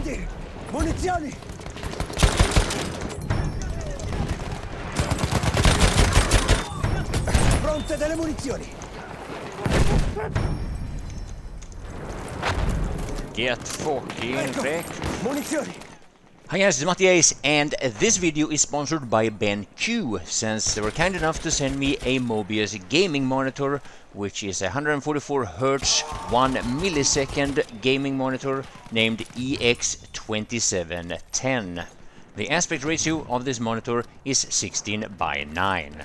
Scendi! Munizioni! Pronte delle munizioni! Get fokkin rekt. Munizioni! Hi guys, it's Mattiace, and this video is sponsored by BenQ, since they were kind enough to send me a Mobius gaming monitor, which is a 144Hz 1 millisecond gaming monitor named EX2710. The aspect ratio of this monitor is 16:9.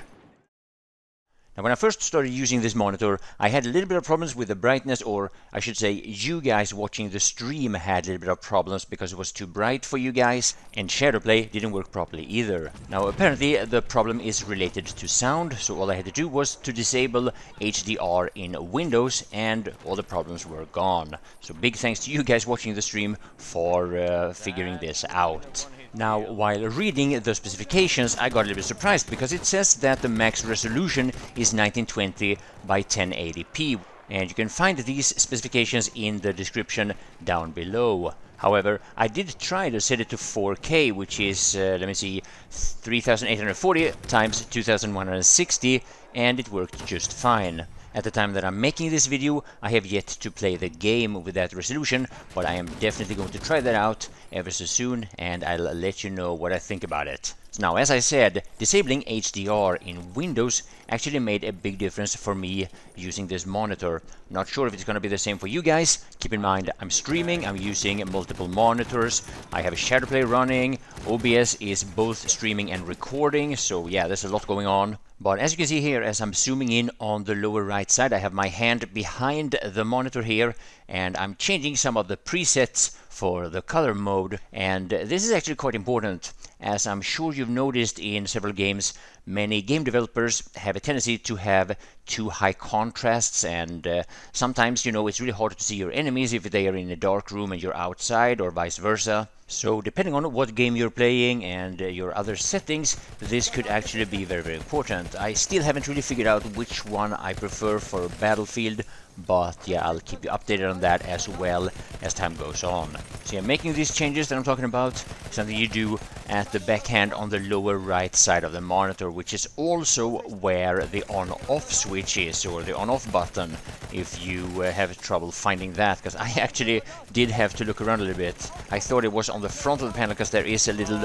Now, when I first started using this monitor, I had a little bit of problems with the brightness, or I should say you guys watching the stream had a little bit of problems because it was too bright for you guys, and Shadowplay didn't work properly either. Now, apparently the problem is related to sound, so all I had to do was to disable HDR in Windows, and all the problems were gone. So big thanks to you guys watching the stream for figuring this out. Now, while reading the specifications, I got a little bit surprised because it says that the max resolution is 1920 by 1080p, and you can find these specifications in the description down below. However, I did try to set it to 4K, which is, 3840 times 2160, and it worked just fine. At the time that I'm making this video, I have yet to play the game with that resolution, but I am definitely going to try that out ever so soon, and I'll let you know what I think about it. So now, as I said, disabling HDR in Windows actually made a big difference for me using this monitor. Not sure if it's going to be the same for you guys. Keep in mind, I'm streaming, I'm using multiple monitors, I have Shadowplay running, OBS is both streaming and recording, so yeah, there's a lot going on. But as you can see here, as I'm zooming in on the lower right side, I have my hand behind the monitor here, and I'm changing some of the presets for the color mode. And this is actually quite important, as I'm sure you've noticed in several games, many game developers have a tendency to have too high contrasts, and sometimes, you know, it's really hard to see your enemies if they are in a dark room and you're outside, or vice versa. So depending on what game you're playing and your other settings, this could actually be very, very important. I still haven't really figured out which one I prefer for Battlefield, but yeah, I'll keep you updated on that as well as time goes on. So yeah, making these changes that I'm talking about is something you do at the backhand on the lower right side of the monitor, which is also where the on-off switch is, or the on-off button, if you have trouble finding that, because I actually did have to look around a little bit. I thought it was on the front of the panel because there is a little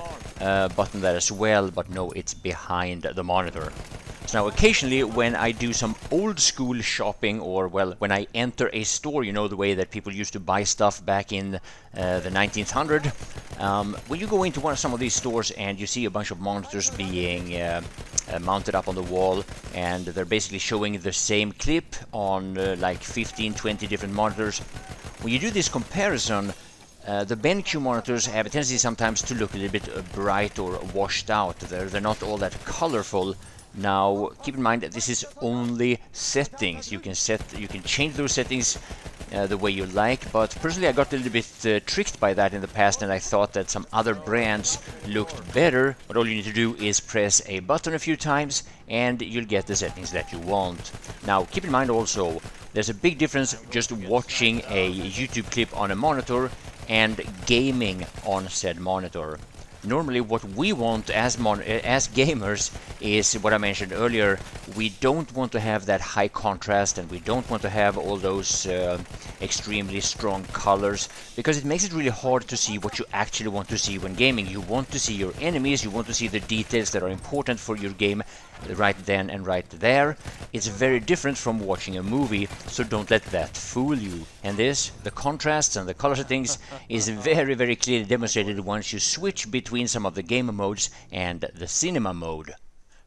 button there as well, but no, it's behind the monitor. So now occasionally when I do some old school shopping, or well, when I enter a store, you know, the way that people used to buy stuff back in the 1900s, when you go into some of these stores and you see a bunch of monitors being mounted up on the wall, and they're basically showing the same clip on like 15-20 different monitors. When you do this comparison, the BenQ monitors have a tendency sometimes to look a little bit bright or washed out. They're not all that colorful. Now, keep in mind that this is only settings. You can change those settings the way you like, but personally I got a little bit tricked by that in the past, and I thought that some other brands looked better. But all you need to do is press a button a few times and you'll get the settings that you want. Now, keep in mind also, there's a big difference just watching a YouTube clip on a monitor and gaming on said monitor. Normally what we want as gamers is what I mentioned earlier. We don't want to have that high contrast, and we don't want to have all those extremely strong colors, because it makes it really hard to see what you actually want to see when gaming. You want to see your enemies, you want to see the details that are important for your game right then and right there. It's very different from watching a movie, so don't let that fool you. And this, the contrasts and the color settings, is very, very clearly demonstrated once you switch between some of the game modes and the cinema mode.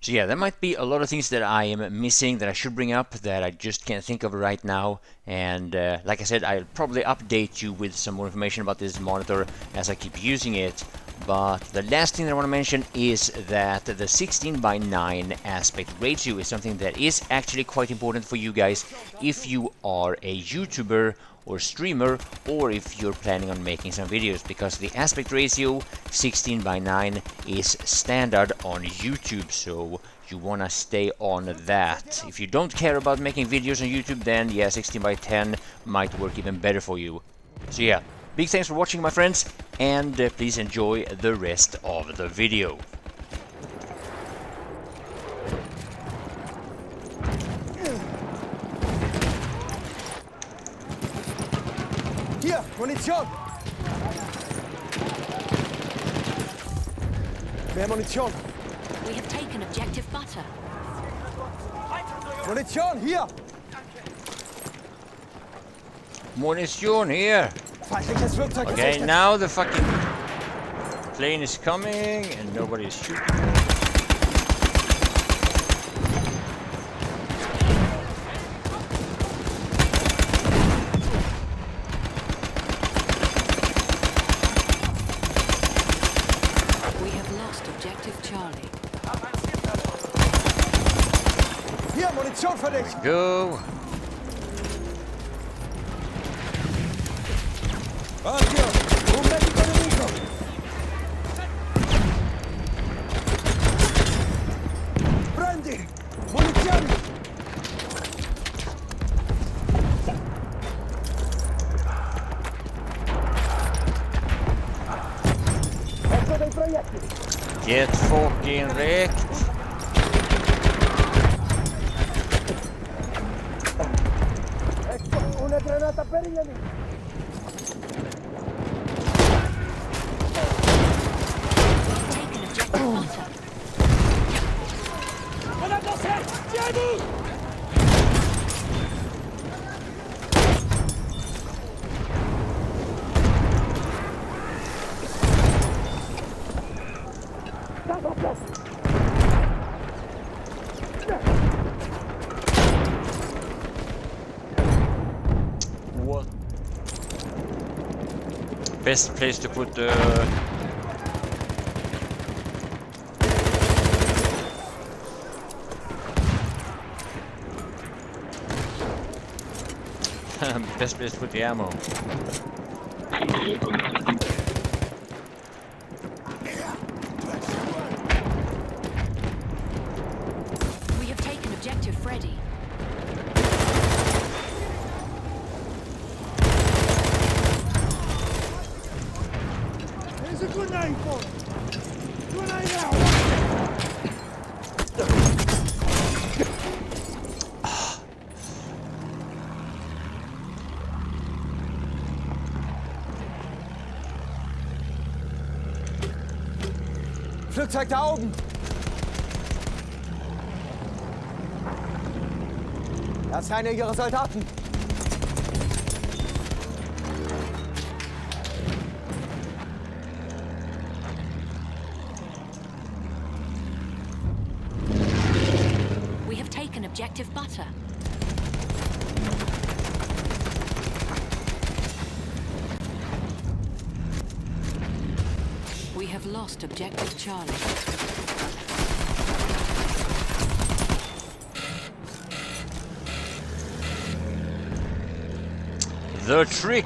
So yeah, there might be a lot of things that I am missing that I should bring up that I just can't think of right now, and like I said, I'll probably update you with some more information about this monitor as I keep using it. But the last thing that I want to mention is that the 16:9 aspect ratio is something that is actually quite important for you guys if you are a YouTuber or streamer, or if you're planning on making some videos, because the aspect ratio 16:9 is standard on YouTube, so you want to stay on that. If you don't care about making videos on YouTube, then yeah, 16:10 might work even better for you. So yeah, Big thanks for watching, my friends, and please enjoy the rest of the video. Hier, Munition! Mehr Munition! We have taken objective butter. Munition, hier! Munition here! Feindliches Flugzeug Okay, gesichtet. now the fucking plane is coming and nobody is shooting. We have lost objective Charlie. Hier, Munition für dich! Go! Occhio! Un medico nemico! Prendi! Munizioni! Ecco dei proiettili! Get fucking wrecked! Ecco una granata per gli amici! Taken objective butter. What? Best place to put the... Best place to put the ammo. We have taken objective Freddy. There's a grenade for him! Grenade out! Flugzeug da oben! Das ist einer ihrer Soldaten! We have taken objective butter. We have lost objective Charlie. The trick!